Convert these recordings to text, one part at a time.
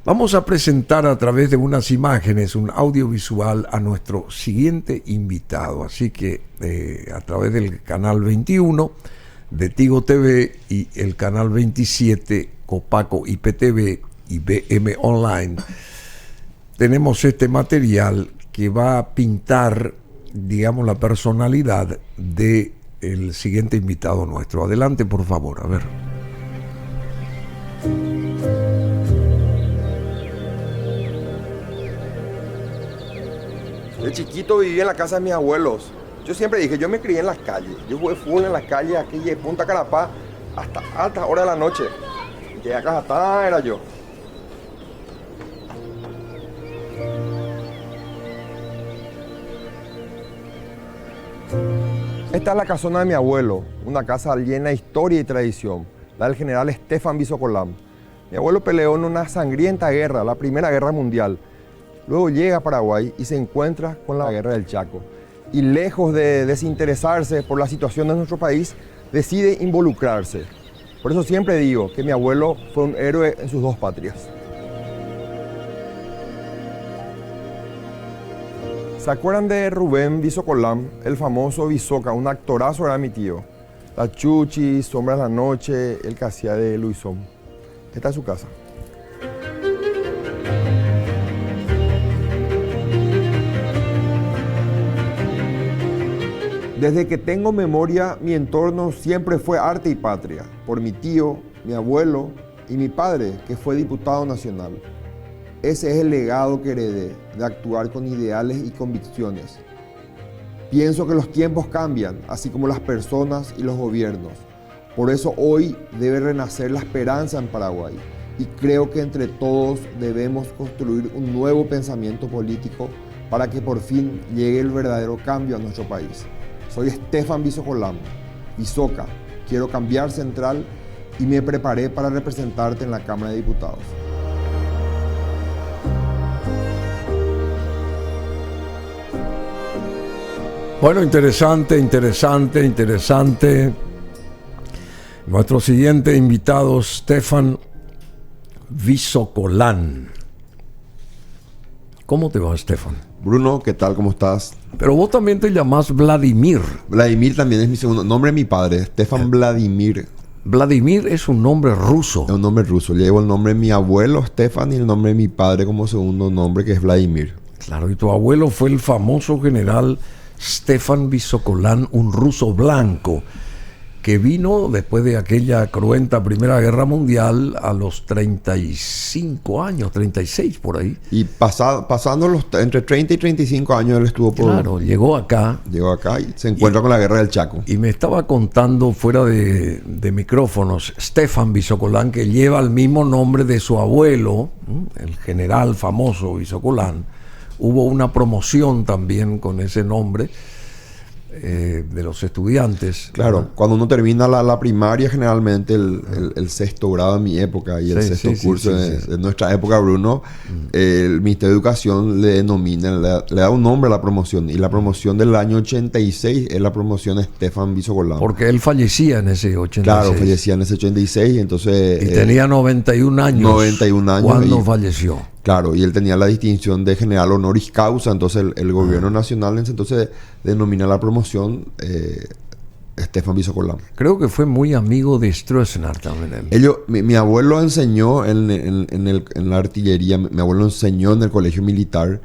Vamos a presentar a través de unas imágenes, un audiovisual a nuestro siguiente invitado. Así que a través del canal 21 de Tigo TV y el canal 27 Copaco IPTV y BM Online, tenemos este material que va a pintar, digamos, la personalidad de el siguiente invitado nuestro. Adelante, por favor, a ver. De chiquito viví en la casa de mis abuelos. Yo siempre dije, yo me crié en las calles. Yo jugué fútbol en las calles aquí de Punta Carapá hasta altas horas de la noche. Llegué a Cajatá, era yo. Esta es la casona de mi abuelo, una casa llena de historia y tradición, la del general Stefan Bisocolán. Mi abuelo peleó en una sangrienta guerra, la Primera Guerra Mundial. Luego llega a Paraguay y se encuentra con la Guerra del Chaco. Y lejos de desinteresarse por la situación de nuestro país, decide involucrarse. Por eso siempre digo que mi abuelo fue un héroe en sus dos patrias. ¿Se acuerdan de Rubén Bisocolán, el famoso Bisoca? Un actorazo era mi tío. La Chuchi, Sombras de la Noche, el que hacía de Luisón. Esta es su casa. Desde que tengo memoria, mi entorno siempre fue arte y patria, por mi tío, mi abuelo y mi padre, que fue diputado nacional. Ese es el legado que heredé, de actuar con ideales y convicciones. Pienso que los tiempos cambian, así como las personas y los gobiernos. Por eso hoy debe renacer la esperanza en Paraguay. Y creo que entre todos debemos construir un nuevo pensamiento político para que por fin llegue el verdadero cambio a nuestro país. Soy Stefan Bisocolán, Bisoca, quiero cambiar Central y me preparé para representarte en la Cámara de Diputados. Bueno, interesante. Nuestro siguiente invitado, Stefan Bisocolán. ¿Cómo te va, Stefan? Bruno, ¿qué tal? ¿Cómo estás? Pero vos también te llamás Vladimir. Vladimir también es mi segundo nombre de mi padre, Stefan Vladimir. Vladimir es un nombre ruso. Es un nombre ruso. Llevo el nombre de mi abuelo, Stefan, y el nombre de mi padre como segundo nombre, que es Vladimir. Claro, y tu abuelo fue el famoso general Stefan Bisocolán, un ruso blanco, que vino después de aquella cruenta Primera Guerra Mundial a los 35 años, 36 por ahí. Y pasando entre 30 y 35 años él estuvo por... Claro, llegó acá Y se encuentra con la Guerra del Chaco. Y me estaba contando fuera de micrófonos, Stefan Bisocolán, que lleva el mismo nombre de su abuelo, el general famoso Bisocolán. Hubo una promoción también con ese nombre de los estudiantes. Claro, cuando uno termina la primaria, generalmente el sexto grado en mi época y el sexto curso de nuestra época, Bruno, el Ministerio de Educación le denomina, le da un nombre a la promoción. Y la promoción del año 86 es la promoción Stefan Bisocolán. Porque él fallecía en ese 86. Claro, fallecía en ese 86, entonces... Y tenía 91 años. 91 años. Cuando falleció. Claro, y él tenía la distinción de general honoris causa, entonces el gobierno nacional entonces denomina la promoción Stefan Bisocolán. Creo que fue muy amigo de Stroessner también. Mi abuelo enseñó en la artillería, mi abuelo enseñó en el colegio militar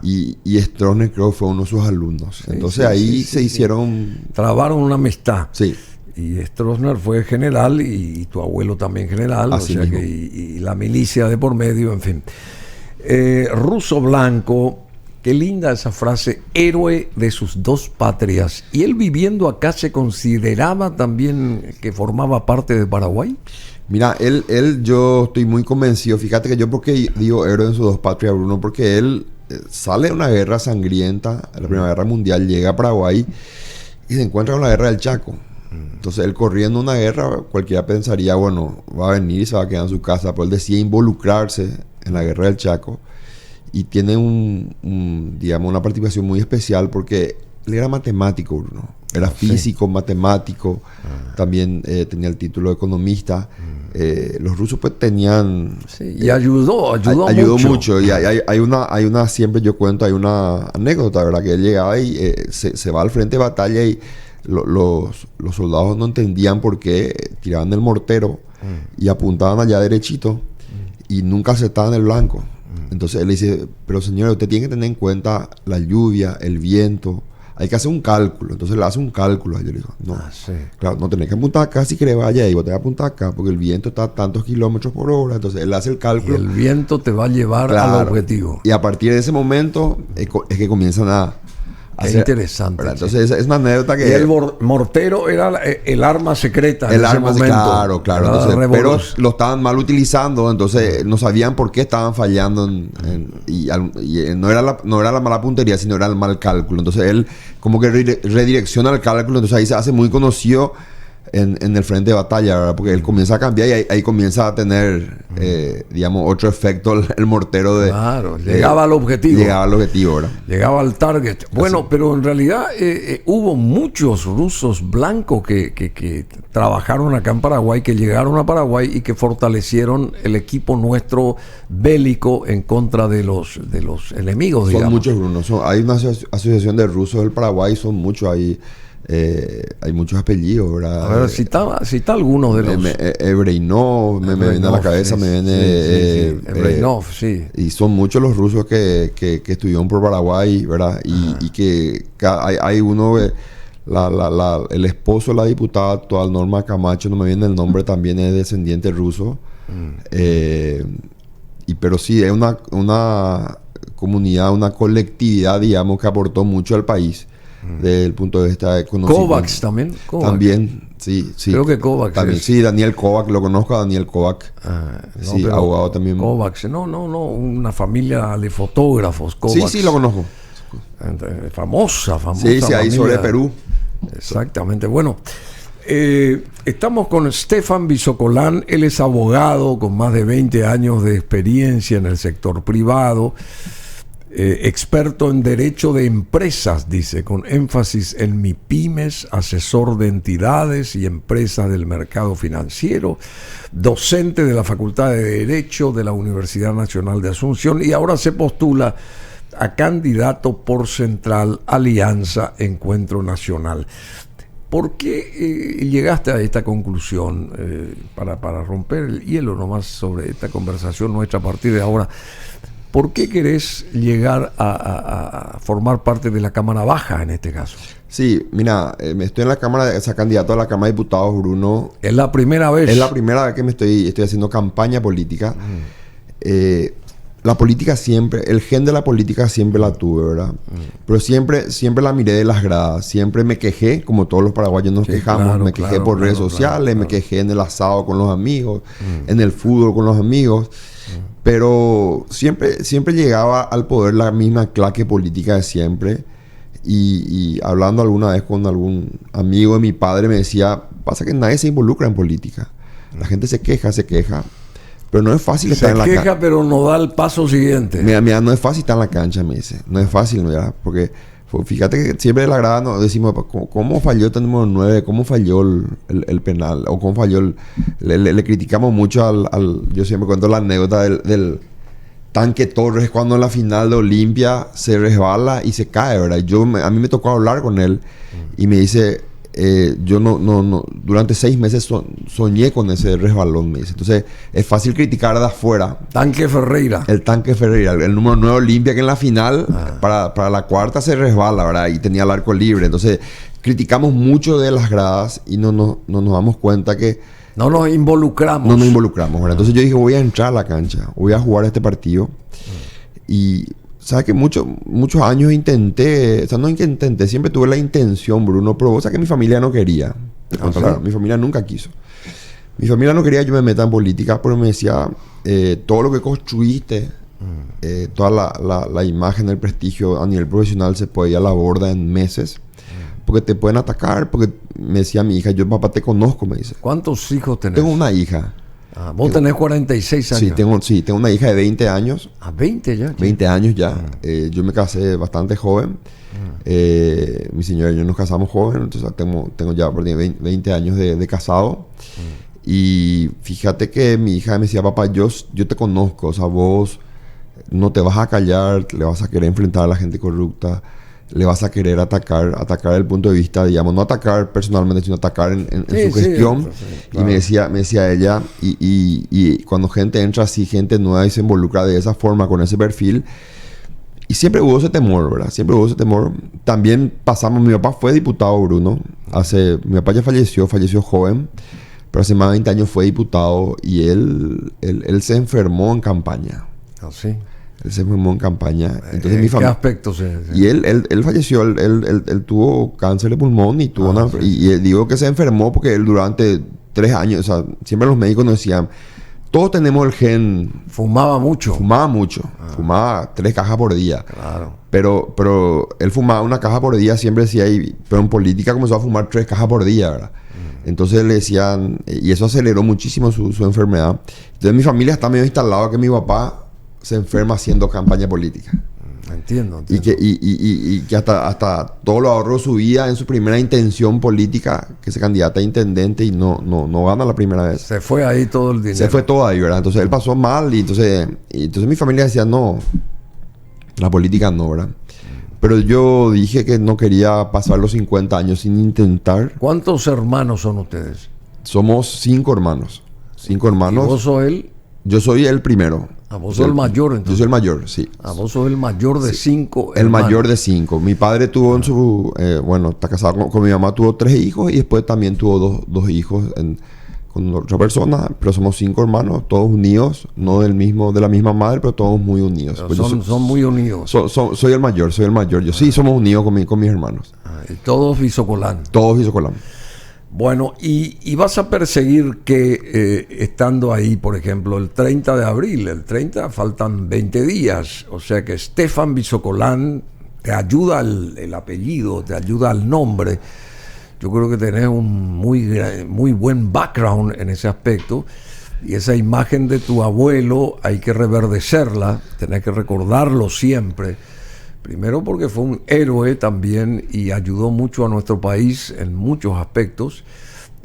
y Stroessner creo que fue uno de sus alumnos. Entonces ahí se hicieron... Trabaron una amistad. Sí. Y Stroessner fue general y tu abuelo también general, así o sea que, y la milicia de por medio, en fin. Ruso blanco, qué linda esa frase, héroe de sus dos patrias. ¿Y él viviendo acá se consideraba también que formaba parte de Paraguay? Mira, yo estoy muy convencido, fíjate que yo porque digo héroe de sus dos patrias, Bruno, porque él sale de una guerra sangrienta, la Primera Guerra Mundial, llega a Paraguay y se encuentra con la Guerra del Chaco. Entonces él corriendo una guerra, cualquiera pensaría, bueno, va a venir y se va a quedar en su casa, pero él decide involucrarse en la Guerra del Chaco y tiene digamos, una participación muy especial porque él era matemático, Bruno. Era físico, matemático. También tenía el título de economista. Los rusos pues tenían... Sí, y ayudó mucho. Y hay una, siempre yo cuento, hay una anécdota, ¿verdad? Que él llegaba y se va al frente de batalla y los soldados no entendían por qué tiraban el mortero y apuntaban allá derechito y nunca acertaban el blanco. Entonces él dice, pero señor, usted tiene que tener en cuenta la lluvia, el viento. Hay que hacer un cálculo. Entonces le hace un cálculo. Yo le digo, no, claro, no tenés que apuntar acá si querés vaya ahí. Vos tenés que apuntar acá porque el viento está a tantos kilómetros por hora. Entonces él hace el cálculo. Y el viento te va a llevar al objetivo. Y a partir de ese momento es que comienzan a hacer, interesante. Entonces es una anécdota que... Y el mortero era el arma secreta en ese momento. Claro. Entonces, pero lo estaban mal utilizando. Entonces no sabían por qué estaban fallando. Y no era la mala puntería, sino era el mal cálculo. Entonces él como que redirecciona el cálculo. Entonces ahí se hace muy conocido en el frente de batalla, ¿verdad? Porque él comienza a cambiar y ahí comienza a tener, digamos, otro efecto el mortero de... Claro, llegaba al objetivo. ¿Verdad? Llegaba al target. Bueno, así. Pero en realidad hubo muchos rusos blancos que trabajaron acá en Paraguay, que llegaron a Paraguay y que fortalecieron el equipo nuestro bélico en contra de los enemigos, digamos. Son muchos, Bruno. Hay una asociación de rusos del Paraguay, son muchos ahí. Hay muchos apellidos, ¿verdad? A ver, cita algunos de los... Ebreinov, me viene a la cabeza, me viene... Ebreinov, sí. Y son muchos los rusos que estuvieron por Paraguay, ¿verdad? Y que hay uno... el esposo de la diputada actual, Norma Camacho, no me viene el nombre, también es descendiente ruso. Pero sí, es una comunidad, una colectividad, digamos, que aportó mucho al país. Desde el punto de vista económico. Kovacs también. También, sí. Creo que Kovacs. También, sí, Daniel Kovacs, lo conozco a Daniel Kovacs. Sí, abogado también. Kovacs, no, una familia de fotógrafos. Kovacs. Sí, lo conozco. Famosa. Sí, ahí sobre Perú. Exactamente. Bueno, estamos con Stefan Bisocolán. Él es abogado con más de 20 años de experiencia en el sector privado. Experto en derecho de empresas, dice, con énfasis en MIPYMES, asesor de entidades y empresas del mercado financiero, docente de la Facultad de Derecho de la Universidad Nacional de Asunción y ahora se postula a candidato por Central Alianza Encuentro Nacional. ¿Por qué llegaste a esta conclusión? Para romper el hielo nomás sobre esta conversación nuestra a partir de ahora. ¿Por qué querés llegar a formar parte de la Cámara Baja en este caso? Sí, mira, estoy en la Cámara, candidato a la Cámara de Diputados, Bruno. ¿Es la primera vez? Es la primera vez que estoy haciendo campaña política. La política siempre, el gen de la política siempre la tuve, ¿verdad? Pero siempre la miré de las gradas. Siempre me quejé, como todos los paraguayos nos quejamos. Claro, me quejé por redes sociales, me quejé en el asado con los amigos, en el fútbol con los amigos. Pero siempre llegaba al poder la misma claque política de siempre. Y hablando alguna vez con algún amigo de mi padre, me decía, pasa que nadie se involucra en política. La gente se queja. Pero no es fácil estar en la cancha. Se queja, pero no da el paso siguiente. Mira, no es fácil estar en la cancha, me dice. No es fácil, ¿verdad? Porque fíjate que siempre de la grada nos decimos, ¿cómo falló este número 9? ¿Cómo falló el penal? ¿O cómo falló le criticamos mucho al... Yo siempre cuento la anécdota del Tanque Torres cuando en la final de Olimpia se resbala y se cae, ¿verdad? A mí me tocó hablar con él y me dice... yo no durante 6 meses soñé con ese resbalón, me dice. Entonces es fácil criticar de afuera. Tanque Ferreira, el número 9 Olimpia, que en la final para la cuarta se resbala, ¿verdad? Y tenía el arco libre. Entonces criticamos mucho de las gradas y no nos damos cuenta que no nos involucramos, ¿verdad? Entonces yo dije, voy a entrar a la cancha, voy a jugar este partido. Y sabes que muchos años intenté, siempre tuve la intención, Bruno, pero vos sabes que mi familia no quería. Claro, mi familia nunca quiso. Mi familia no quería que yo me meta en política, pero me decía, todo lo que construiste, toda la imagen, el prestigio a nivel profesional se puede ir a la borda en meses, porque te pueden atacar, porque me decía mi hija, yo papá te conozco, me dice. ¿Cuántos hijos tenés? Tengo una hija. Ah, vos tenés 46 años. Tengo una hija de 20 años. ¿A 20 ya? 20 años ya. Yo me casé bastante joven. Mi señora y yo nos casamos jóvenes, entonces tengo ya 20 años de casado. Y fíjate que mi hija me decía, papá, yo te conozco, o sea, vos no te vas a callar, le vas a querer enfrentar a la gente corrupta, le vas a querer atacar desde el punto de vista, digamos, no atacar personalmente, sino atacar en su gestión. Claro. Y me decía ella, y cuando gente entra así, gente nueva y se involucra de esa forma, con ese perfil, y siempre hubo ese temor, ¿verdad? Siempre hubo ese temor. También mi papá fue diputado, Bruno, mi papá ya falleció joven, pero hace más de 20 años fue diputado, y él se enfermó en campaña. ¿Ah, sí? Él se enfermó en campaña. Entonces, ¿En qué aspecto se...? Y él falleció, él tuvo cáncer de pulmón y tuvo y digo que se enfermó porque él durante 3 años, o sea, siempre los médicos nos decían, todos tenemos el gen... Fumaba mucho. Fumaba 3 cajas por día. Claro. Pero él fumaba 1 caja por día, siempre decía, pero en política comenzó a fumar 3 cajas por día, ¿verdad? Entonces le decían, y eso aceleró muchísimo su enfermedad. Entonces mi familia está medio instalada que mi papá se enferma haciendo campaña política. Entiendo. Y que hasta todo lo ahorró su vida en su primera intención política, que se candidata a intendente y no gana la primera vez. Se fue ahí todo el dinero. Se fue todo ahí, ¿verdad? Entonces él pasó mal y entonces mi familia decía, no, la política no, ¿verdad? Pero yo dije que no quería pasar los 50 años sin intentar. ¿Cuántos hermanos son ustedes? Somos 5 hermanos. 5 hermanos. ¿Y vos sos él? Yo soy el primero. ¿A vos sos el mayor, entonces? Yo soy el mayor, sí. ¿A vos sos el mayor de 5 El mayor de 5. Mi padre tuvo está casado con mi mamá, tuvo 3 hijos y después también tuvo 2 hijos con otra persona, pero somos 5 hermanos, todos unidos, no de la misma madre, pero todos muy unidos. Pues son muy unidos. Soy el mayor. Yo sí somos unidos con mis hermanos. Y todos Visocolán. Todos Visocolán. Bueno, y vas a perseguir que estando ahí, por ejemplo, el 30 de abril, faltan 20 días, o sea que Stefan Visocolán, te ayuda el apellido, te ayuda el nombre. Yo creo que tenés un muy buen background en ese aspecto, y esa imagen de tu abuelo hay que reverdecerla, tenés que recordarlo siempre. Primero porque fue un héroe también y ayudó mucho a nuestro país en muchos aspectos,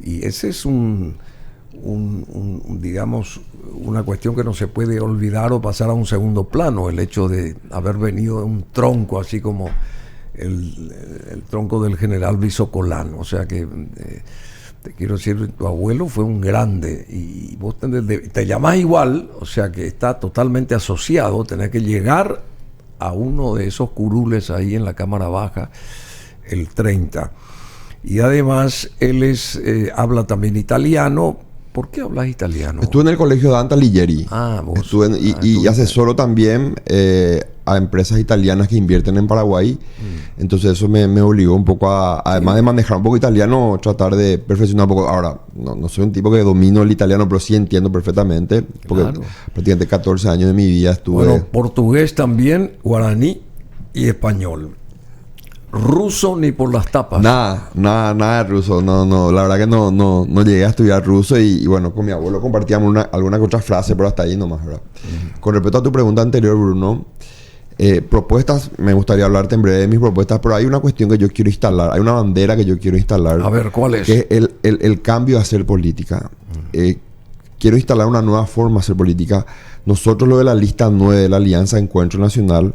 y ese es digamos, una cuestión que no se puede olvidar o pasar a un segundo plano, el hecho de haber venido de un tronco así como el tronco del general Visocolán. O sea que te quiero decir, tu abuelo fue un grande y vos te llamás igual, o sea que está totalmente asociado, tenés que llegar a uno de esos curules ahí en la Cámara Baja el 30. Y además él habla también italiano. ¿Por qué hablas italiano? Estuve en el colegio Dante Alighieri. Vos. Y asesoro también a empresas italianas que invierten en Paraguay. Entonces eso me obligó un poco además de manejar un poco italiano, tratar de perfeccionar un poco. Ahora, no soy un tipo que domino el italiano, pero sí entiendo perfectamente. Porque prácticamente 14 años de mi vida estuve... Bueno, portugués también, guaraní y español. ¿Ruso ni por las tapas? Nada de ruso. No, la verdad que no llegué a estudiar ruso y bueno, con mi abuelo compartíamos alguna que otra frase, pero hasta ahí nomás, ¿verdad? Con respecto a tu pregunta anterior, Bruno, propuestas, me gustaría hablarte en breve de mis propuestas, pero hay una cuestión que yo quiero instalar, hay una bandera que yo quiero instalar. A ver, ¿cuál es? Que es el cambio a hacer política. Quiero instalar una nueva forma de hacer política. Nosotros, lo de la lista 9 de la Alianza Encuentro Nacional,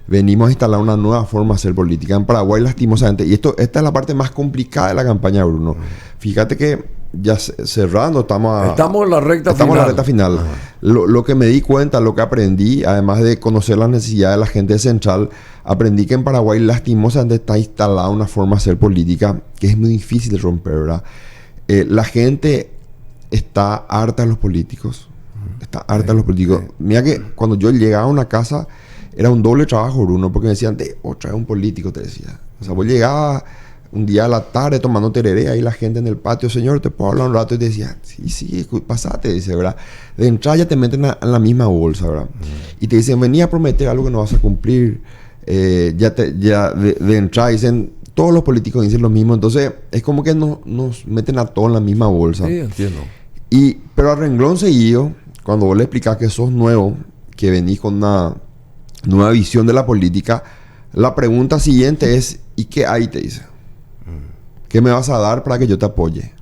venimos a instalar una nueva forma de hacer política. En Paraguay, lastimosamente, y esta es la parte más complicada de la campaña, Bruno. Fíjate que ya cerrando, estamos en la recta final. Lo que me di cuenta, lo que aprendí, además de conocer las necesidades de la gente central, aprendí que en Paraguay, lastimosamente, está instalada una forma de hacer política que es muy difícil de romper, ¿verdad? La gente está harta de los políticos. Mira que cuando yo llegaba a una casa era un doble trabajo, Bruno, porque me decían, otra vez un político, te decía. O sea, vos llegabas un día a la tarde tomando tereré, ahí la gente en el patio, señor, ¿te puedo hablar un rato? Y te decía, sí, pasate, dice, ¿verdad? De entrada ya te meten en la misma bolsa, ¿verdad? Y te dicen, venía a prometer algo que no vas a cumplir. De entrada dicen, todos los políticos dicen lo mismo, entonces es como que nos meten a todos en la misma bolsa. Sí, entiendo. Pero a renglón seguido, cuando vos le explicás que sos nuevo, que venís con una nueva visión de la política, la pregunta siguiente es, ¿y qué hay? Te dice. ¿Qué me vas a dar para que yo te apoye?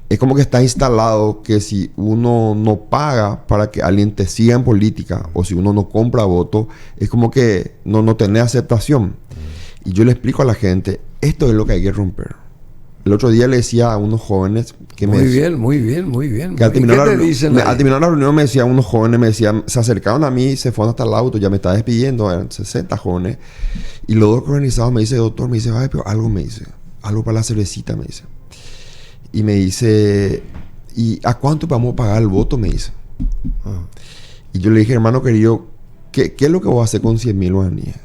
Es como que está instalado que si uno no paga para que alguien te siga en política, o si uno no compra votos, es como que no tenés aceptación. Y yo le explico a la gente, esto es lo que hay que romper. El otro día le decía a unos jóvenes que muy bien. Que al terminar la reunión me decían unos jóvenes, se acercaron a mí, se fueron hasta el auto, ya me estaba despidiendo, eran 60 jóvenes. Y los dos organizados me dice, doctor, me dice, ay, pero algo me dice, algo para la cervecita, me dice. Y me dice, ¿y a cuánto vamos a pagar el voto? Me dice. Y yo le dije, hermano querido, ¿qué es lo que vas a hacer con 100,000 guaraníes?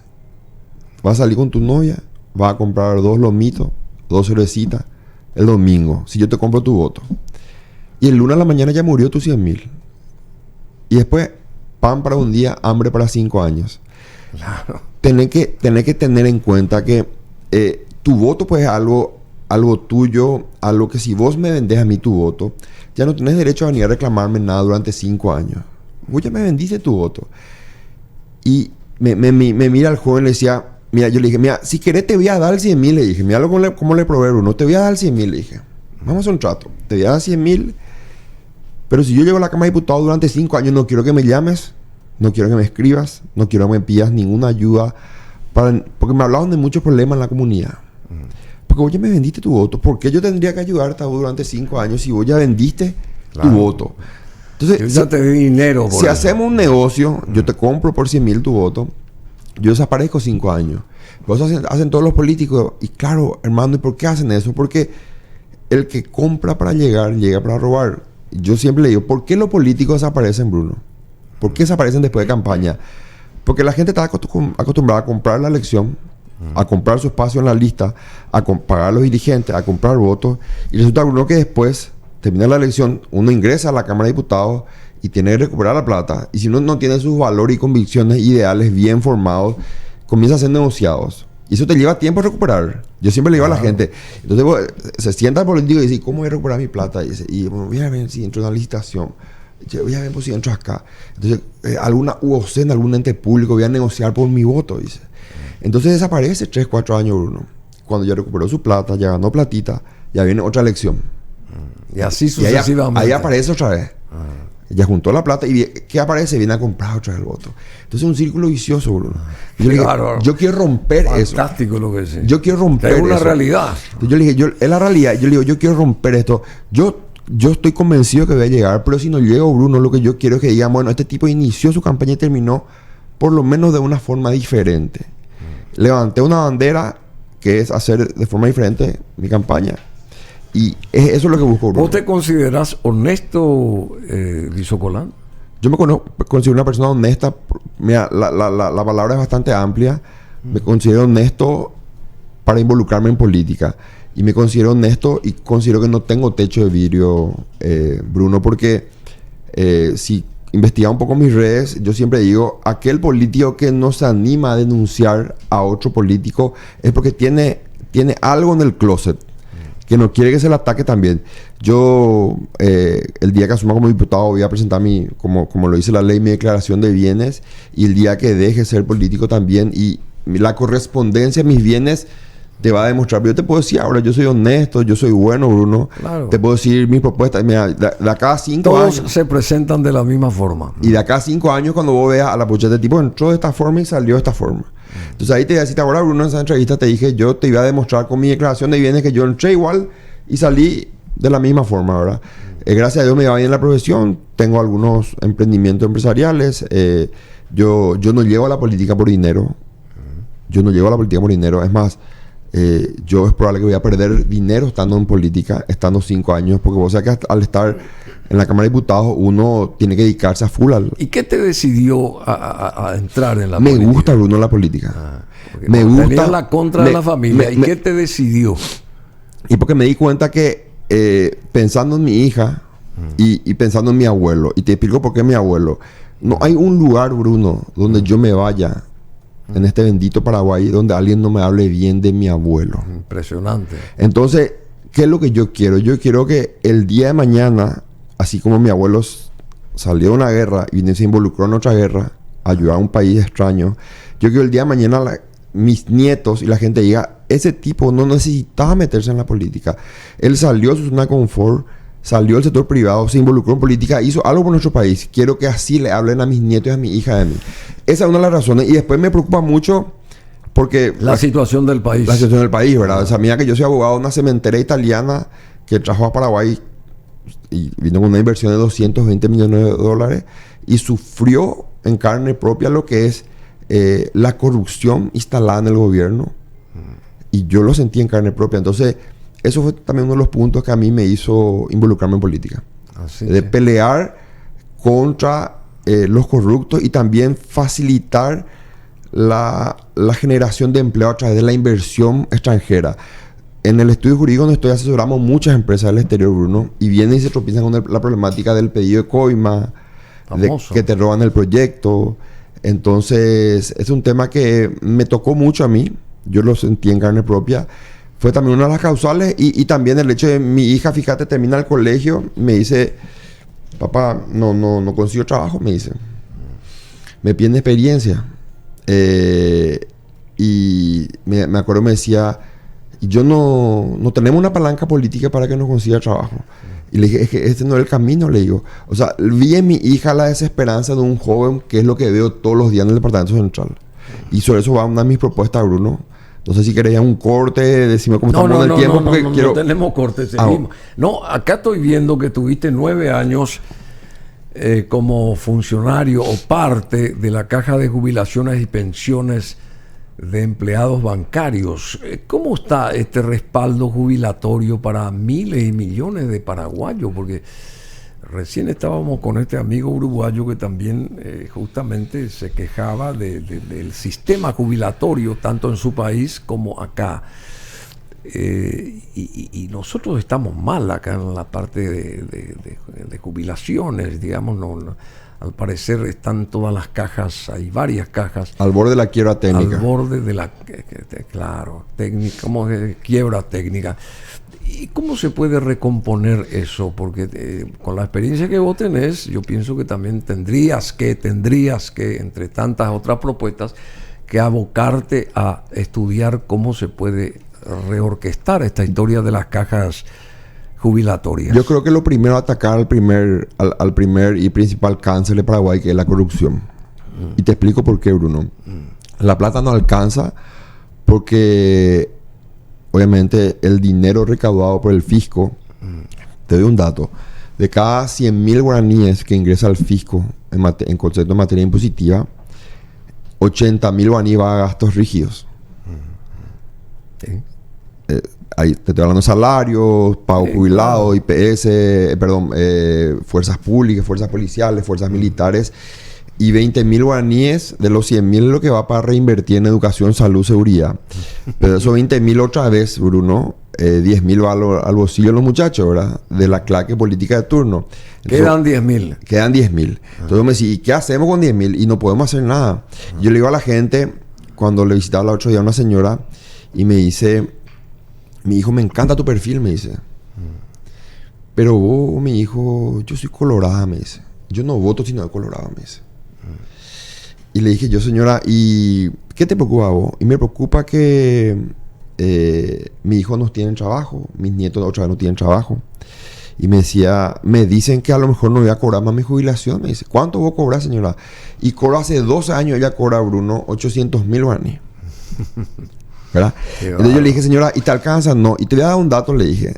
¿Vas a salir con tu novia? ¿Vas a comprar 2 lomitos, 2 cervecitas el domingo, si yo te compro tu voto? Y el lunes a la mañana ya murió tus 100,000. Y después, pan para un día, hambre para 5 años. Claro. Tenés que tener en cuenta que tu voto pues es algo tuyo, algo que si vos me vendés a mí tu voto, ya no tenés derecho a venir a reclamarme nada durante 5 años. Vos ya me vendiste tu voto. Y me mira el joven y le decía, mira, yo le dije, mira, si querés te voy a dar 100,000, le dije, mira cómo le probé uno, te voy a dar 100,000, le dije, vamos a hacer un trato, te voy a dar 100,000, pero si yo llego a la Cámara de Diputados durante 5 años, no quiero que me llames, no quiero que me escribas, no quiero que me pidas ninguna ayuda, porque me hablaban de muchos problemas en la comunidad. Porque vos ya me vendiste tu voto, ¿por qué yo tendría que ayudarte a vos durante 5 años si vos ya vendiste tu voto? Entonces, yo ya te di dinero. Si hacemos un negocio, yo te compro por 100,000 tu voto, yo desaparezco 5 años. Pues hacen todos los políticos. Y claro, hermano, ¿y por qué hacen eso? Porque el que compra para llegar, llega para robar. Yo siempre le digo, ¿por qué los políticos desaparecen, Bruno? ¿Por qué desaparecen después de campaña? Porque la gente está acostumbrada a comprar la elección, a comprar su espacio en la lista, a pagar a los dirigentes, a comprar votos. Y resulta, Bruno, que después termina la elección, uno ingresa a la Cámara de Diputados y tiene que recuperar la plata. Y si uno no tiene sus valores y convicciones ideales bien formados, comienza a ser negociados. Y eso te lleva tiempo a recuperar. Yo siempre le digo a la gente. Entonces se sienta el político y dice, ¿cómo voy a recuperar mi plata? Y bueno, voy a ver si entro en una licitación. Voy a ver si entro acá. Entonces, alguna UOC, en algún ente público, voy a negociar por mi voto, dice. Entonces desaparece 3, 4 años Bruno. Cuando ya recuperó su plata, ya ganó platita, ya viene otra elección. Y así sucesivamente. Ahí aparece otra vez. Ya juntó la plata y ¿qué aparece? Viene a comprar otra vez el voto. Entonces es un círculo vicioso, Bruno. Yo quiero romper eso. Fantástico lo que es. Yo quiero romper eso. Es una realidad. Entonces yo le dije, es la realidad. Yo le digo, yo quiero romper esto. Yo estoy convencido que voy a llegar, pero si no llego, Bruno, lo que yo quiero es que digan, bueno, este tipo inició su campaña y terminó por lo menos de una forma diferente. Levanté una bandera que es hacer de forma diferente mi campaña. Y eso es lo que busco, Bruno. ¿Vos te considerás honesto, Guizocolán? Yo me considero una persona honesta. Mira, la palabra es bastante amplia. Me considero honesto para involucrarme en política. Y me considero honesto y considero que no tengo techo de vidrio, Bruno, porque si investigas un poco mis redes, yo siempre digo, aquel político que no se anima a denunciar a otro político es porque tiene algo en el closet que no quiere que se le ataque también. Yo, el día que asuma como diputado, voy a presentar como lo dice la ley, mi declaración de bienes, y el día que deje ser político también, y la correspondencia de mis bienes te va a demostrar. Pero yo te puedo decir ahora, yo soy honesto, yo soy bueno, Bruno. Claro. Te puedo decir mis propuestas. Mira, de acá a 5 años... Todos se presentan de la misma forma. Y de acá a 5 años, cuando vos veas a la pucheta, de tipo entró de esta forma y salió de esta forma. Entonces ahí te voy a decir, ahora, Bruno, en esa entrevista te dije, yo te iba a demostrar con mi declaración de bienes que yo entré igual y salí de la misma forma, ¿verdad? Gracias a Dios me va bien en la profesión, tengo algunos emprendimientos empresariales, yo no llego a la política por dinero. Yo no llego a la política por dinero. Es más, yo es probable que voy a perder dinero estando en política, estando 5 años, porque vos sabés que al estar en la Cámara de Diputados uno tiene que dedicarse a full ¿Y qué te decidió a entrar en la política? Me gusta, Bruno, la política. Me gusta. Tenías la contra de la familia. ¿Y qué te decidió? Y porque me di cuenta que pensando en mi hija y pensando en mi abuelo, y te explico por qué mi abuelo, no hay un lugar, Bruno, donde yo me vaya en este bendito Paraguay donde alguien no me hable bien de mi abuelo. Impresionante. Entonces, ¿qué es lo que yo quiero? Yo quiero que el día de mañana, así como mi abuelo salió de una guerra y se involucró en otra guerra, ayudar a un país extraño, yo quiero el día de mañana mis nietos y la gente diga, ese tipo no necesitaba meterse en la política. Él salió de su zona de confort, salió del sector privado, se involucró en política, hizo algo por nuestro país. Quiero que así le hablen a mis nietos y a mi hija de mí. Esa es una de las razones. Y después me preocupa mucho porque... La situación del país. La situación del país, ¿verdad? O sea, mira que yo soy abogado de una cementera italiana que trajo a Paraguay y vino con una inversión de 220 millones de dólares y sufrió en carne propia lo que es la corrupción instalada en el gobierno. Y yo lo sentí en carne propia. Entonces, eso fue también uno de los puntos que a mí me hizo involucrarme en política. De pelear contra los corruptos y también facilitar la generación de empleo a través de la inversión extranjera. En el estudio jurídico donde estoy asesoramos muchas empresas del exterior, Bruno, y vienen y se tropiezan con la problemática del pedido de coima, de que te roban el proyecto. Entonces, es un tema que me tocó mucho a mí. Yo lo sentí en carne propia. Fue también una de las causales y también el hecho de mi hija, fíjate, termina el colegio, me dice, papá, no consigo trabajo, me dice. Me pide experiencia. Y me acuerdo, me decía, yo no tenemos una palanca política para que nos consiga trabajo. Y le dije, es que este no es el camino, le digo. O sea, vi en mi hija la desesperanza de un joven, que es lo que veo todos los días en el Departamento Central. Y sobre eso va una de mis propuestas, Bruno. No sé si queréis un corte, decime cómo estamos en el tiempo. No tenemos corte, seguimos. No, acá estoy viendo que tuviste 9 años como funcionario o parte de la Caja de Jubilaciones y Pensiones de Empleados Bancarios. ¿Cómo está este respaldo jubilatorio para miles y millones de paraguayos? Porque recién estábamos con este amigo uruguayo que también justamente se quejaba del sistema jubilatorio, tanto en su país como acá. Y nosotros estamos mal acá en la parte de jubilaciones, digamos. Al parecer están todas las cajas, hay varias cajas. Al borde de la quiebra técnica. Al borde de la, claro, técnica, como quiebra técnica. ¿Y cómo se puede recomponer eso? Porque con la experiencia que vos tenés, yo pienso que también tendrías que, entre tantas otras propuestas, que abocarte a estudiar cómo se puede reorquestar esta historia de las cajas jubilatorias. Yo creo que lo primero es atacar al primer y principal cáncer de Paraguay, que es la corrupción. Y te explico por qué, Bruno. La plata no alcanza porque obviamente el dinero recaudado por el fisco, te doy un dato, de cada 100.000 guaraníes que ingresa al fisco en concepto de materia impositiva, 80.000 guaraníes va a gastos rígidos. Sí. Ahí te estoy hablando de salarios, pago jubilado, IPS, fuerzas públicas, fuerzas policiales, fuerzas militares. Y 20.000 guaraníes de los 100.000 es lo que va para reinvertir en educación, salud, seguridad. Pero esos 20.000 otra vez, Bruno, 10.000 va al bolsillo de los muchachos, ¿verdad? De la claque política de turno. Entonces, quedan 10.000. Quedan 10.000. Entonces me decía, ¿y qué hacemos con 10.000? Y no podemos hacer nada. Yo le digo a la gente, cuando le visitaba el otro día a una señora, y me dice, mi hijo, me encanta tu perfil, me dice. Pero vos, mi hijo, yo soy colorada, me dice. Yo no voto si no es colorado, me dice. Y le dije yo, señora, ¿y qué te preocupa a vos? Y me preocupa que mi hijo no tiene trabajo, mis nietos otra vez no tienen trabajo. Y me decía, me dicen que a lo mejor no voy a cobrar más mi jubilación. Me dice, ¿cuánto vos cobrar, señora? Y cobra hace 12 años, ella cobra, Bruno, 800.000 guaraníes. ¿Verdad? Entonces yo le dije, señora, ¿y te alcanza? No. Y te voy a dar un dato, le dije.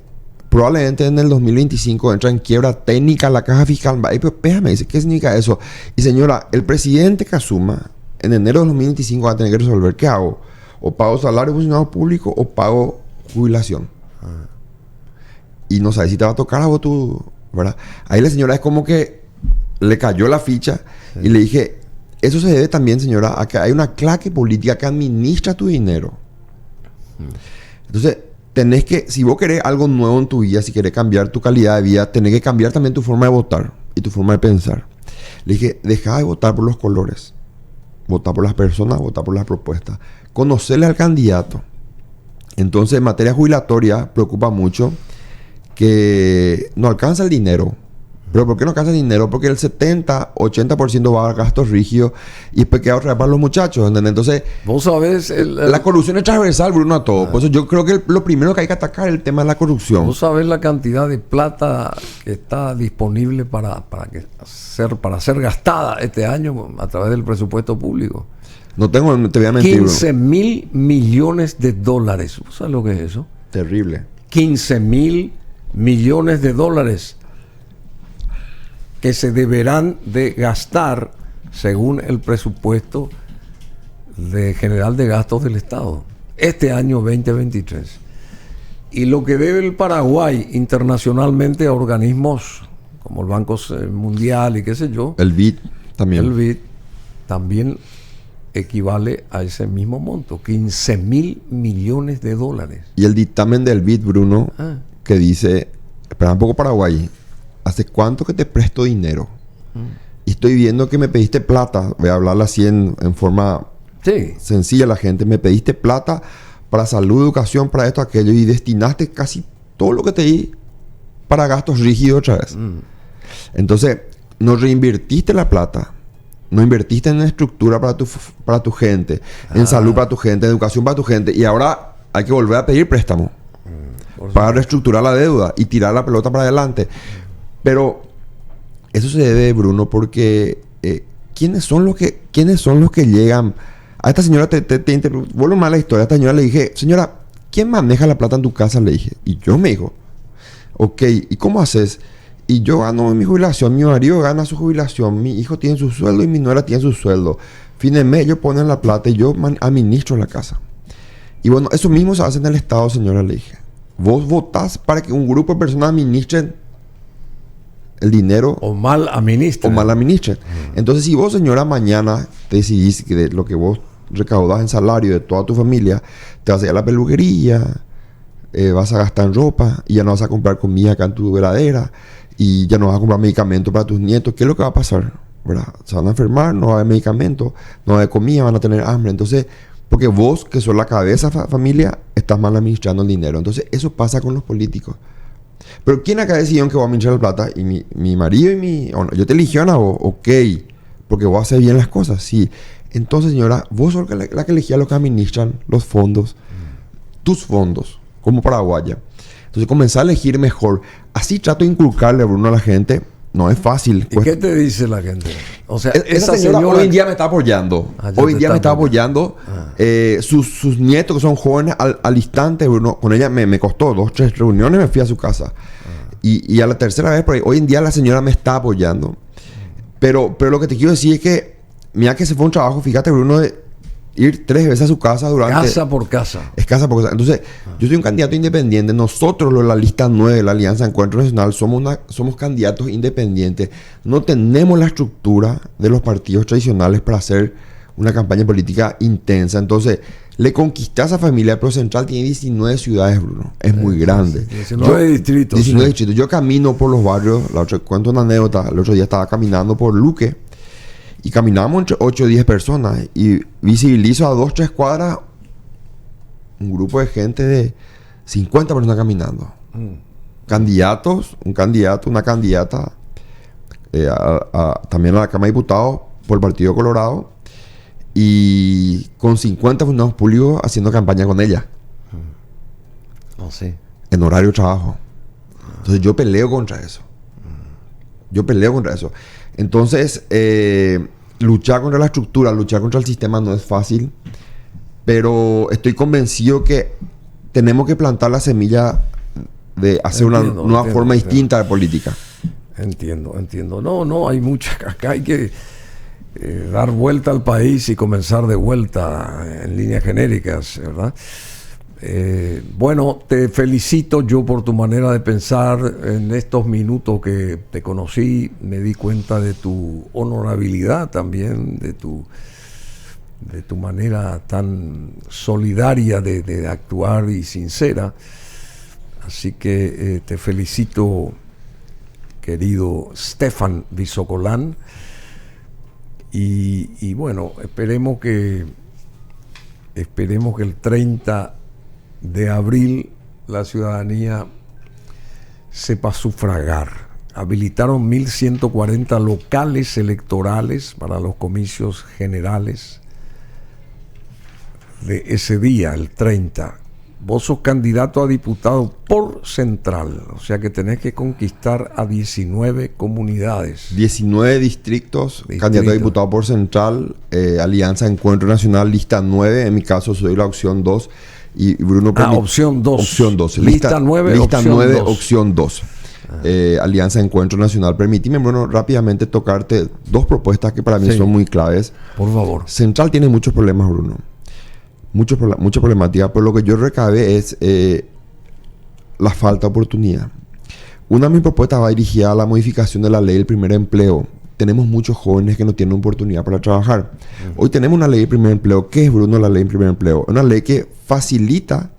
Probablemente en el 2025 entra en quiebra técnica la caja fiscal. Y pues, déjame, dice, ¿qué significa eso? Y señora, el presidente que asuma en enero de 2025 va a tener que resolver, ¿qué hago? O pago salario de funcionario público o pago jubilación. Y no sabes si te va a tocar a vos tú, ¿verdad? Ahí la señora es como que le cayó la ficha. Sí. Y le dije, eso se debe también, señora, a que hay una claque política que administra tu dinero. Entonces, tenés que, si vos querés algo nuevo en tu vida, si querés cambiar tu calidad de vida, tenés que cambiar también tu forma de votar y tu forma de pensar. Le dije, deja de votar por los colores. Votar por las personas, votar por las propuestas. Conocerle al candidato. Entonces, en materia jubilatoria, preocupa mucho que no alcanza el dinero. ¿Pero por qué no alcanza el dinero? Porque el 70-80% va a gastos rígidos y después queda otra vez para los muchachos, ¿entendés? Entonces, vos sabés... la corrupción es transversal, Bruno, a todo. Por eso yo creo que lo primero que hay que atacar es el tema de la corrupción. Vos sabés la cantidad de plata que está disponible para ser gastada este año a través del presupuesto público. No tengo, te voy a mentir, 15.000 millones de dólares. ¿Vos sabés lo que es eso? Terrible. 15.000 millones de dólares que se deberán de gastar según el presupuesto general de gastos del Estado este año 2023. Y lo que debe el Paraguay internacionalmente a organismos como el Banco Mundial y qué sé yo, el BID también. El BID también equivale a ese mismo monto, 15.000 millones de dólares. Y el dictamen del BID, Bruno, que dice, espera un poco, Paraguay, ¿hace cuánto que te presto dinero? Y estoy viendo que me pediste plata, voy a hablarla así en forma sencilla a la gente, me pediste plata para salud, educación, para esto, aquello, y destinaste casi todo lo que te di para gastos rígidos otra vez. Entonces, no reinvertiste la plata, no invertiste en estructura para tu gente, en salud para tu gente, en educación para tu gente, y ahora hay que volver a pedir préstamo para reestructurar la deuda y tirar la pelota para adelante. Pero eso se debe, Bruno, porque ¿quiénes son los que llegan? A esta señora vuelvo mal la historia. A esta señora le dije, señora, ¿quién maneja la plata en tu casa? Le dije. Y yo me dijo, ok, ¿y cómo haces? Y yo gano mi jubilación, mi marido gana su jubilación, mi hijo tiene su sueldo y mi nuera tiene su sueldo. Fin de mes ellos ponen la plata y yo administro la casa. Y bueno, eso mismo se hace en el Estado, señora, le dije. Vos votás para que un grupo de personas administren el dinero o mal administren. Entonces, si vos, señora, mañana decidís que de lo que vos recaudás en salario de toda tu familia, te vas a ir a la peluquería, vas a gastar en ropa y ya no vas a comprar comida acá en tu heladera y ya no vas a comprar medicamentos para tus nietos, ¿qué es lo que va a pasar? ¿Verdad? Se van a enfermar, no va a haber medicamentos, no va a haber comida, van a tener hambre. Entonces, porque vos, que sos la cabeza familia, estás mal administrando el dinero. Entonces, eso pasa con los políticos. Pero ¿quién acá decidió que voy a administrar la plata? Y mi marido y yo te eligió a vos, ok, porque vos haces bien las cosas, sí. Entonces, señora, vos sos la que elegía los que administran los fondos, tus fondos, como paraguaya. Entonces, comenzar a elegir mejor. Así trato de inculcarle, Bruno, a la gente. No es fácil. ¿Y qué te dice la gente? O sea, esa señora hoy en día me está apoyando. Hoy en día me está apoyando. Sus nietos, que son jóvenes, al instante, Bruno, con ella me costó 2-3 reuniones, me fui a su casa. Y a la tercera vez, hoy en día la señora me está apoyando. Pero lo que te quiero decir es que, mira que se fue un trabajo, fíjate, Bruno, de ir 3 veces a su casa durante... Casa por casa. Es casa por casa. Entonces, yo soy un candidato independiente. Nosotros, la lista 9 de la Alianza Encuentro Nacional, somos candidatos independientes. No tenemos la estructura de los partidos tradicionales para hacer una campaña política intensa. Entonces, le conquisté a esa familia. Pero Central tiene 19 ciudades, Bruno. Es muy grande. 19 distritos. 19 distritos. Yo camino por los barrios. Cuento una anécdota. El otro día estaba caminando por Luque. Y caminábamos entre 8 o 10 personas. Y visibilizo a 2-3 cuadras un grupo de gente de 50 personas caminando. Candidatos, un candidato, una candidata también a la Cámara de Diputados por el Partido Colorado. Y con 50 funcionarios públicos haciendo campaña con ella. Oh, sí. En horario de trabajo. Entonces yo peleo contra eso. Entonces, luchar contra la estructura, luchar contra el sistema no es fácil, pero estoy convencido que tenemos que plantar la semilla de hacer una nueva forma distinta de política. Entiendo. No, hay mucha... Acá hay que dar vuelta al país y comenzar de vuelta en líneas genéricas, ¿verdad? Bueno, te felicito yo por tu manera de pensar. En estos minutos que te conocí me di cuenta de tu honorabilidad también, de tu manera tan solidaria de actuar y sincera. Así que te felicito, querido Stefan Visocolán, y bueno, esperemos que el 30 de abril la ciudadanía sepa sufragar. Habilitaron 1.140 locales electorales para los comicios generales de ese día, el 30. Vos sos candidato a diputado por Central, o sea que tenés que conquistar a 19 comunidades. 19 distritos, candidato a diputado por Central, Alianza Encuentro Nacional, lista 9, en mi caso soy la opción 2. Y Bruno opción 2. Opción 2. Lista 9, lista 9, opción 2. Alianza Encuentro Nacional. Permíteme, Bruno, rápidamente tocarte dos propuestas que para mí son muy claves. Por favor. Central tiene muchos problemas, Bruno. Mucha problemática, pero lo que yo recabé es la falta de oportunidad. Una de mis propuestas va dirigida a la modificación de la ley del primer empleo. Tenemos muchos jóvenes que no tienen oportunidad para trabajar. Hoy tenemos una ley del primer empleo. ¿Qué es, Bruno, la ley del primer empleo? Una ley que facilita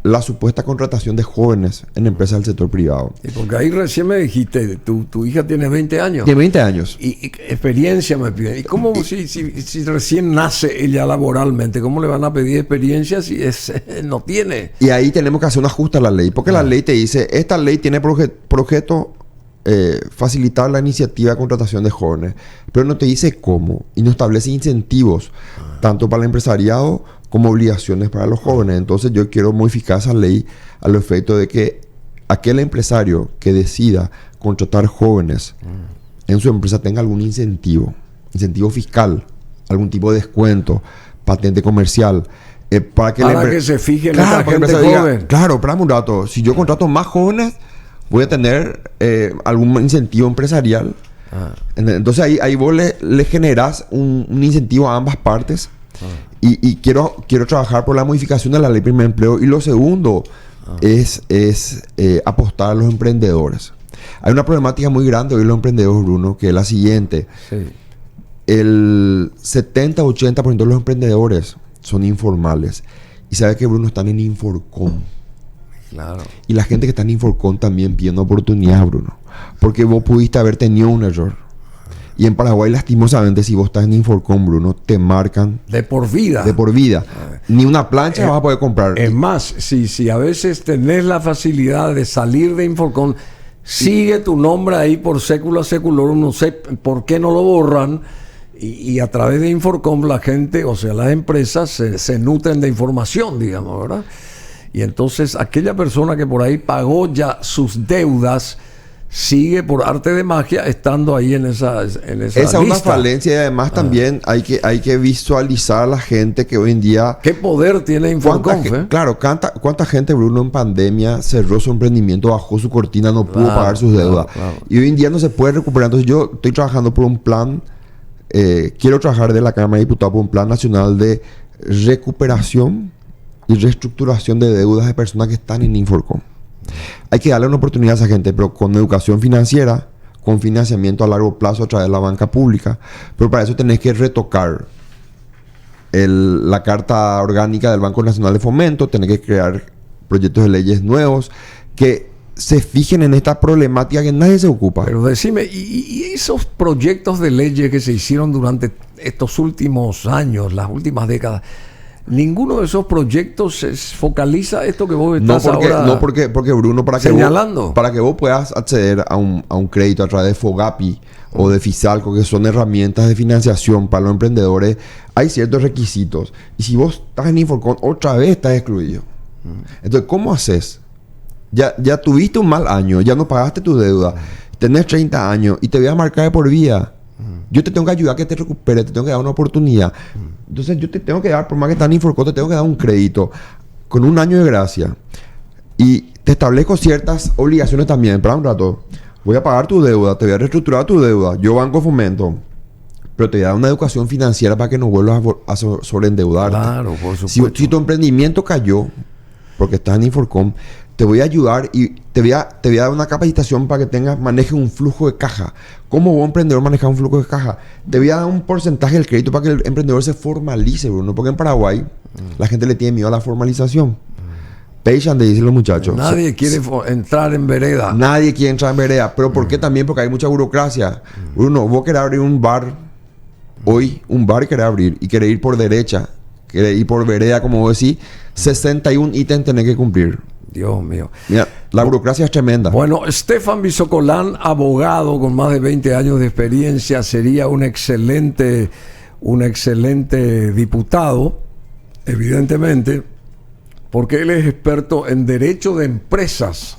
la supuesta contratación de jóvenes en empresas del sector privado. Y porque ahí recién me dijiste, tu hija tiene 20 años. Tiene 20 años. Y experiencia me piden. ¿Y cómo si recién nace ella laboralmente, cómo le van a pedir experiencia si no tiene? Y ahí tenemos que hacer un ajuste a la ley. Porque la ley te dice, esta ley tiene por objeto facilitar la iniciativa de contratación de jóvenes. Pero no te dice cómo. Y no establece incentivos, tanto para el empresariado como obligaciones para los jóvenes. Entonces yo quiero modificar esa ley al efecto de que aquel empresario que decida contratar jóvenes en su empresa tenga algún incentivo fiscal, algún tipo de descuento, patente comercial, para que se fije en esta gente joven. Claro, espérame un rato, si yo contrato más jóvenes voy a tener algún incentivo empresarial. Entonces ahí vos le generás un incentivo a ambas partes. Y quiero trabajar por la modificación de la ley de primer empleo. Y lo segundo es apostar a los emprendedores. Hay una problemática muy grande hoy en los emprendedores, Bruno, que es la siguiente. Sí. El 70-80% de los emprendedores son informales. Y sabes que, Bruno, están en Inforcom. Claro. Y la gente que está en Inforcom también pide una oportunidad, Bruno. Porque vos pudiste haber tenido un error. Y en Paraguay, lastimosamente, si vos estás en Inforcom, Bruno, te marcan... De por vida. De por vida. Ni una plancha vas a poder comprar. Es más, si a veces tenés la facilidad de salir de Inforcom, sigue tu nombre ahí por século seculorum, no sé por qué no lo borran. Y a través de Inforcom la gente, o sea, las empresas se nutren de información, digamos, ¿verdad? Y entonces aquella persona que por ahí pagó ya sus deudas... sigue por arte de magia estando ahí en esa esa lista. Es una falencia y además también hay que visualizar a la gente que hoy en día... ¿Qué poder tiene Inforcom? Claro, ¿cuánta gente, Bruno, en pandemia cerró su emprendimiento, bajó su cortina, no pudo pagar sus deudas? Claro. Y hoy en día no se puede recuperar. Entonces yo estoy trabajando por un plan, quiero trabajar de la Cámara de Diputados por un plan nacional de recuperación y reestructuración de deudas de personas que están en Inforcom. Hay que darle una oportunidad a esa gente, pero con educación financiera, con financiamiento a largo plazo a través de la banca pública. Pero para eso tenés que retocar la Carta Orgánica del Banco Nacional de Fomento, tenés que crear proyectos de leyes nuevos que se fijen en esta problemática que nadie se ocupa. Pero decime, ¿y esos proyectos de leyes que se hicieron durante estos últimos años, las últimas décadas? Ninguno de esos proyectos se focaliza esto que vos estás porque Bruno, para que vos puedas acceder a un crédito a través de Fogapi o de Fisalco, que son herramientas de financiación para los emprendedores, hay ciertos requisitos. Y si vos estás en Inforcom, otra vez estás excluido. Entonces, ¿cómo haces? Ya tuviste un mal año, ya no pagaste tu deuda, tenés 30 años y te voy a marcar de por vida. Yo te tengo que ayudar a que te recuperes, te tengo que dar una oportunidad. Entonces yo te tengo que dar, por más que estás en Inforcom, te tengo que dar un crédito con un año de gracia. Y te establezco ciertas obligaciones también. Para un rato, voy a pagar tu deuda, te voy a reestructurar tu deuda. Yo Banco Fomento, pero te voy a dar una educación financiera para que no vuelvas a sobreendeudarte. Claro, por supuesto. Si tu emprendimiento cayó, porque estás en Inforcom, te voy a ayudar y te voy a dar una capacitación para que manejes un flujo de caja. ¿Cómo vos, emprendedor, manejas un flujo de caja? Te voy a dar un porcentaje del crédito para que el emprendedor se formalice, Bruno. Porque en Paraguay la gente le tiene miedo a la formalización. Pechan, de dicen los muchachos. Nadie quiere entrar en vereda. Nadie quiere entrar en vereda. ¿Pero por qué también? Porque hay mucha burocracia. Bruno, vos querés abrir un bar. Hoy, un bar querés abrir y querés ir por derecha. y por vereda, como vos decís, 61 ítems tenés que cumplir. Dios mío. Mira, la burocracia es tremenda. Bueno, Stefan Bisocolán, abogado con más de 20 años de experiencia, sería un excelente diputado, evidentemente, porque él es experto en derecho de empresas.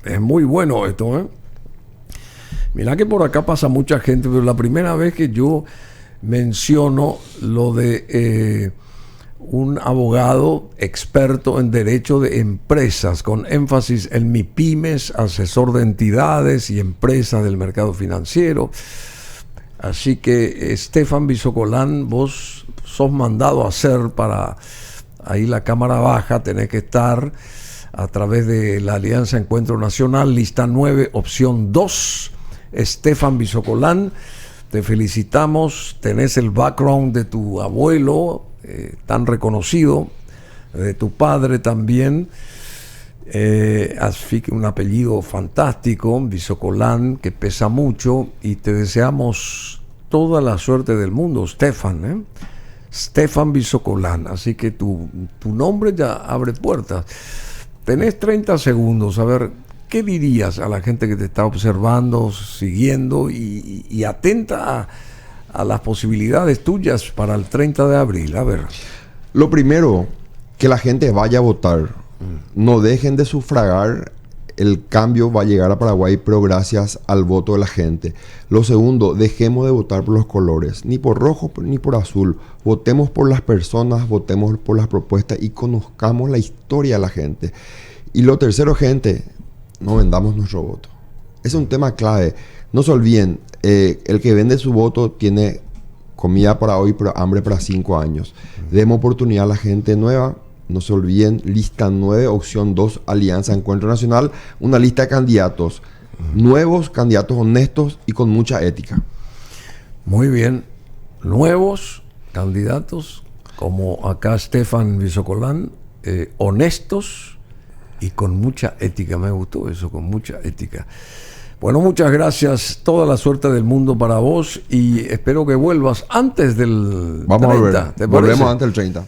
Es muy bueno esto, ¿eh? Mirá que por acá pasa mucha gente, pero la primera vez que yo menciono lo de un abogado experto en derecho de empresas, con énfasis en MIPYMES, asesor de entidades y empresas del mercado financiero. Así que, Stefan Bisocolán, vos sos mandado a hacer para ahí la Cámara Baja, tenés que estar a través de la Alianza Encuentro Nacional, lista 9, opción 2, Stefan Bisocolán. Te felicitamos, tenés el background de tu abuelo, tan reconocido, de tu padre también, un apellido fantástico, Bisocolán, que pesa mucho, y te deseamos toda la suerte del mundo, Stefan, Stefan Bisocolán. Así que tu nombre ya abre puertas. Tenés 30 segundos, a ver, ¿qué dirías a la gente que te está observando, siguiendo y atenta a las posibilidades tuyas para el 30 de abril? A ver. Lo primero, que la gente vaya a votar. No dejen de sufragar. El cambio va a llegar a Paraguay, pero gracias al voto de la gente. Lo segundo, dejemos de votar por los colores, ni por rojo ni por azul. Votemos por las personas, votemos por las propuestas y conozcamos la historia de la gente. Y lo tercero, gente, no vendamos nuestro voto. Es un tema clave. No se olviden, el que vende su voto tiene comida para hoy, pero hambre para 5 años. Demos oportunidad a la gente nueva. No se olviden, lista 9, opción 2, Alianza Encuentro Nacional. Una lista de candidatos nuevos, candidatos honestos y con mucha ética. Muy bien. Nuevos candidatos, como acá Stefan Bisocolán, honestos y con mucha ética. Me gustó eso, con mucha ética. Bueno, muchas gracias. Toda la suerte del mundo para vos y espero que vuelvas antes del 30. Vamos a volver. Volvemos antes del 30.